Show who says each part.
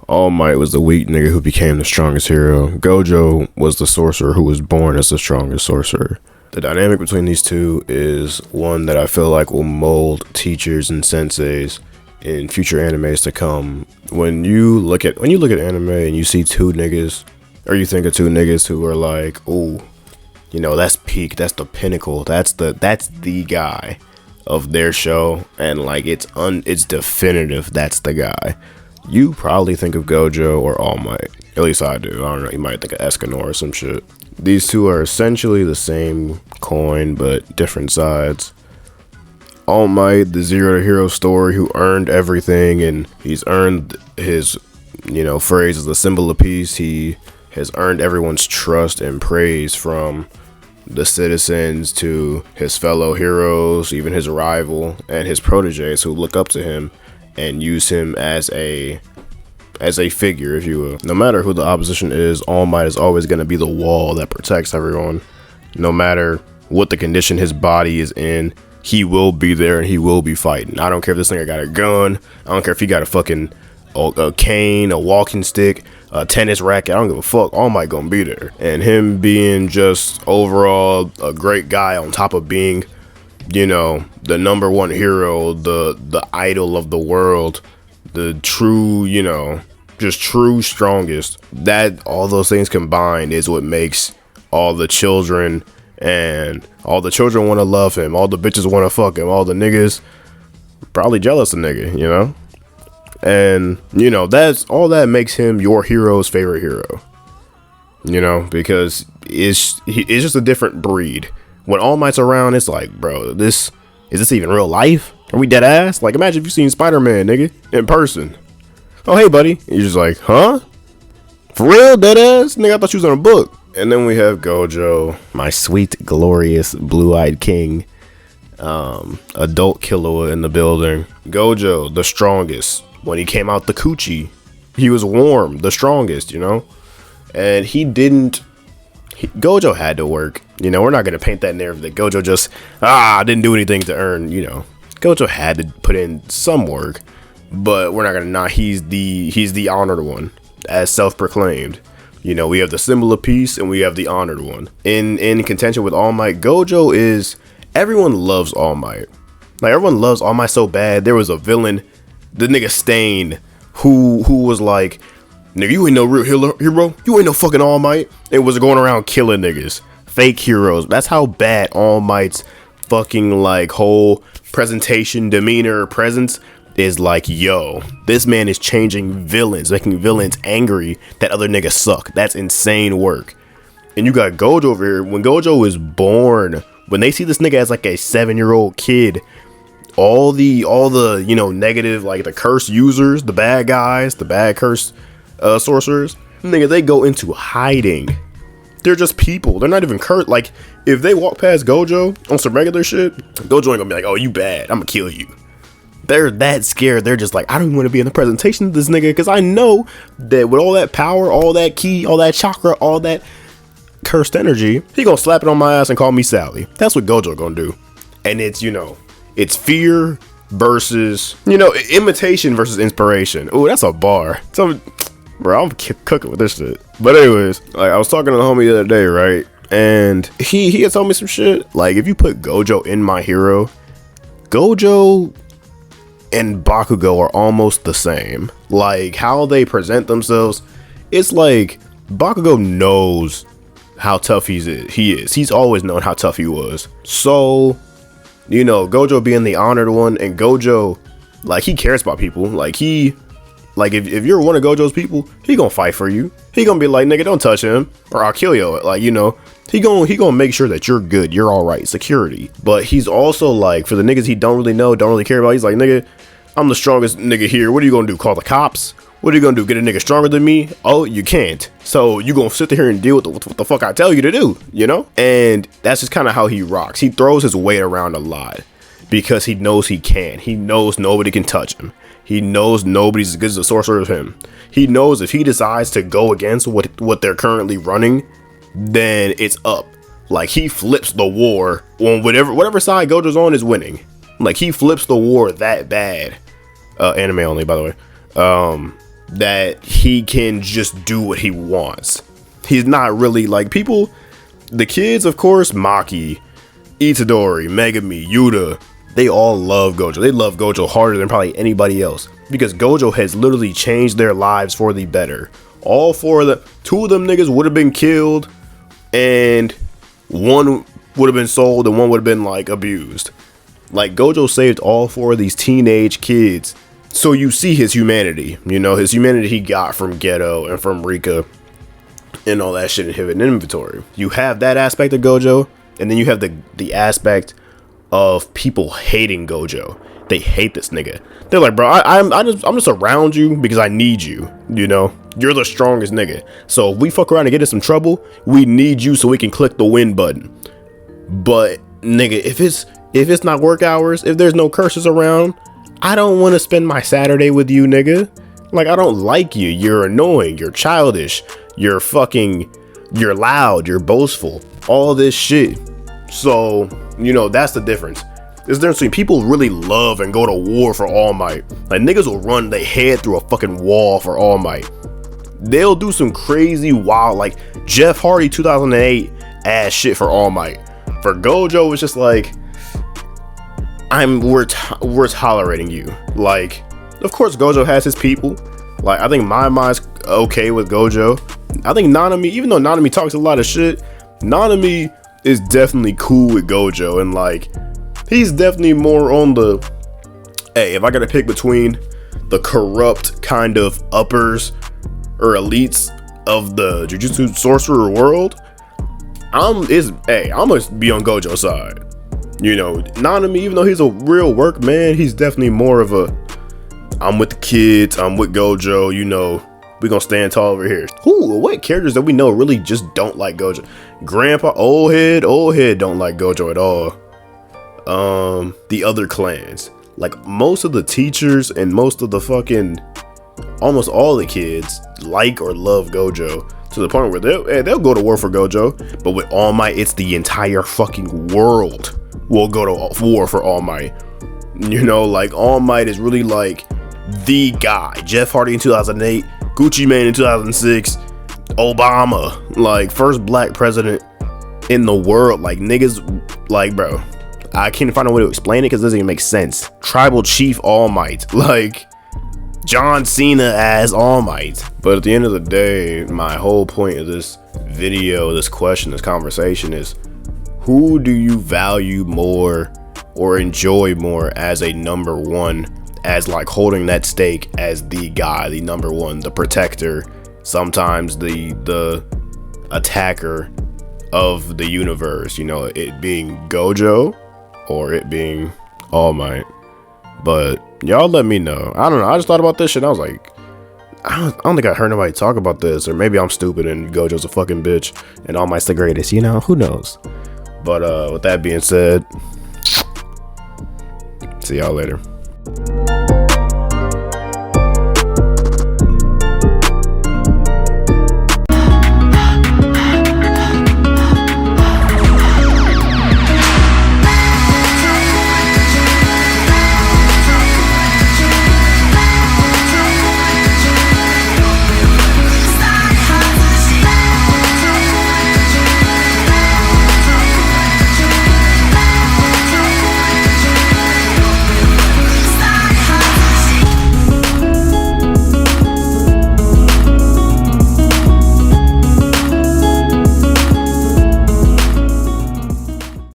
Speaker 1: All Might was the weak nigga who became the strongest hero. Gojo was the sorcerer who was born as the strongest sorcerer. The dynamic between these two is one that I feel like will mold teachers and senseis in future animes to come. When you look at anime and you see two niggas, or you think of two niggas who are like, oh, you know, that's peak, that's the pinnacle, that's the guy of their show, and like it's definitive, that's the guy. You probably think of Gojo or All Might. At least I do. I don't know, you might think of Escanor or some shit. These two are essentially the same coin, but different sides. All Might, the zero to hero story, who earned everything, and he's earned his, phrase as a symbol of peace. He has earned everyone's trust and praise, from the citizens to his fellow heroes, even his rival and his proteges who look up to him and use him as a figure, if you will. No matter who the opposition is, All Might is always going to be the wall that protects everyone. No matter what the condition his body is in, he will be there and he will be fighting. I don't care if this nigga got a gun. I don't care if he got a cane, a walking stick, a tennis racket. I don't give a fuck. All Might gonna be there. And him being just overall a great guy, on top of being, the number one hero, the idol of the world, the true, just true strongest. That all those things combined is what makes all the children want to love him. All the bitches want to fuck him. All the niggas probably jealous of nigga, And, that's all that makes him your hero's favorite hero. Because it's just a different breed. When All Might's around, it's like, bro, is this even real life? Are we dead ass? Like, imagine if you seen Spider-Man, nigga, in person. Oh, hey, buddy. You're just like, huh? For real, dead ass? Nigga, I thought you was on a book. And then we have Gojo, my sweet, glorious, blue-eyed king. Adult Killua in the building. Gojo, the strongest. When he came out the coochie, he was warm, the strongest, And Gojo had to work. We're not going to paint that narrative that Gojo just, didn't do anything to earn, Gojo had to put in some work, but we're not going to not, he's the honored one, as self-proclaimed. We have the symbol of peace and we have the honored one. In contention with All Might, Gojo is, everyone loves All Might. Like, everyone loves All Might so bad. There was a villain, the nigga Stain, who was like, nigga, you ain't no real hero. You ain't no fucking All Might. It was going around killing niggas. Fake heroes. That's how bad All Might's fucking like whole presentation, demeanor, presence is. Like, yo, this man is changing villains, making villains angry that other niggas suck. That's insane work. And you got Gojo over here. When Gojo was born, when they see this nigga as like a 7-year-old kid, all the negative, like the curse users, the bad guys, the bad curse sorcerers, nigga, they go into hiding. They're just people. They're not even cursed. Like, if they walk past Gojo on some regular shit, Gojo ain't gonna be like, oh, you bad, I'm gonna kill you. They're that scared. They're just like, I don't want to be in the presentation of this nigga, because I know that with all that power, all that ki, all that chakra, all that cursed energy, he gonna slap it on my ass and call me Sally. That's what Gojo gonna do. And it's, it's fear versus, imitation versus inspiration. Oh, that's a bar. So, bro, I'm cooking with this shit. But anyways, like, I was talking to the homie the other day, right? And he had told me some shit. Like, if you put Gojo in My Hero, Gojo and Bakugo are almost the same. Like, how they present themselves, it's like Bakugo knows how tough he is. He's always known how tough he was. So, Gojo being the honored one, and Gojo, like, he cares about people. Like, if you're one of Gojo's people, he gonna fight for you. He gonna be like, nigga, don't touch him, or I'll kill you. Like, he gonna make sure that you're good, you're all right, security. But he's also like, for the niggas he don't really know, don't really care about, he's like, nigga, I'm the strongest nigga here. What are you gonna do? Call the cops? What are you gonna do? Get a nigga stronger than me? Oh, you can't. So you gonna sit here and deal with what the fuck I tell you to do, And that's just kind of how he rocks. He throws his weight around a lot because he knows he can. He knows nobody can touch him. He knows nobody's as good as a sorcerer as him. He knows if he decides to go against what they're currently running, then it's up. Like, he flips the war on whatever side Gojo's on is winning. Like, he flips the war that bad. Anime only, by the way. that he can just do what he wants. He's not really like people. The kids, of course, Maki, Itadori, Megami, Yuta, they all love Gojo. They love Gojo harder than probably anybody else because Gojo has literally changed their lives for the better. All four of them, two of them niggas would have been killed, and one would have been sold, and one would have been like abused. Like Gojo saved all four of these teenage kids. So you see his humanity, you know, his humanity he got from Geto and from Rika and all that shit in hidden inventory. You have that aspect of Gojo, and then you have the aspect of people hating Gojo. They hate this nigga. They're like, bro, I'm just around you because I need you. You know, you're the strongest nigga. So if we fuck around and get in some trouble, we need you so we can click the win button. But nigga, if it's not work hours, if there's no curses around, I don't want to spend my Saturday with you, nigga. Like, I don't like you. You're annoying. You're childish. You're loud. You're boastful. All this shit. So, you know, that's the difference. There's a difference between people really love and go to war for All Might. Like, niggas will run their head through a fucking wall for All Might. They'll do some crazy wild, like, Jeff Hardy 2008 ass shit for All Might. For Gojo, it's just like, we're tolerating you. Like, of course Gojo has his people. Like, I think my mind's okay with Gojo. I think Nanami, even though Nanami talks a lot of shit, Nanami is definitely cool with Gojo, and like, he's definitely more on the, hey, if I gotta pick between the corrupt kind of uppers or elites of the Jujutsu Sorcerer world, I'm gonna be on Gojo's side. You know, Nanami, even though he's a real work man, he's definitely more of a, I'm with the kids, I'm with Gojo, you know, we gonna stand tall over here. Who, what characters that we know really just don't like Gojo? Grandpa, old head don't like Gojo at all. The other clans, like most of the teachers and most of the fucking, almost all the kids like or love Gojo to the point where they'll go to war for Gojo. But with All Might, it's the entire fucking world will go to war for All Might. You know, like All Might is really like the guy. Jeff Hardy in 2008, Gucci Mane in 2006, Obama, like first black president in the world. Like niggas, like bro, I can't find a way to explain it because it doesn't even make sense. Tribal Chief All Might, like John Cena as All Might. But at the end of the day, my whole point of this video, this question, this conversation is, who do you value more or enjoy more as a number one, as like holding that stake as the guy, the number one, the protector, sometimes the attacker of the universe, you know, it being Gojo or it being All Might? But y'all let me know. I don't know, I just thought about this shit and I was like, I don't think I heard nobody talk about this, or maybe I'm stupid and Gojo's a fucking bitch and All Might's the greatest, you know, who knows? But with that being said, see y'all later.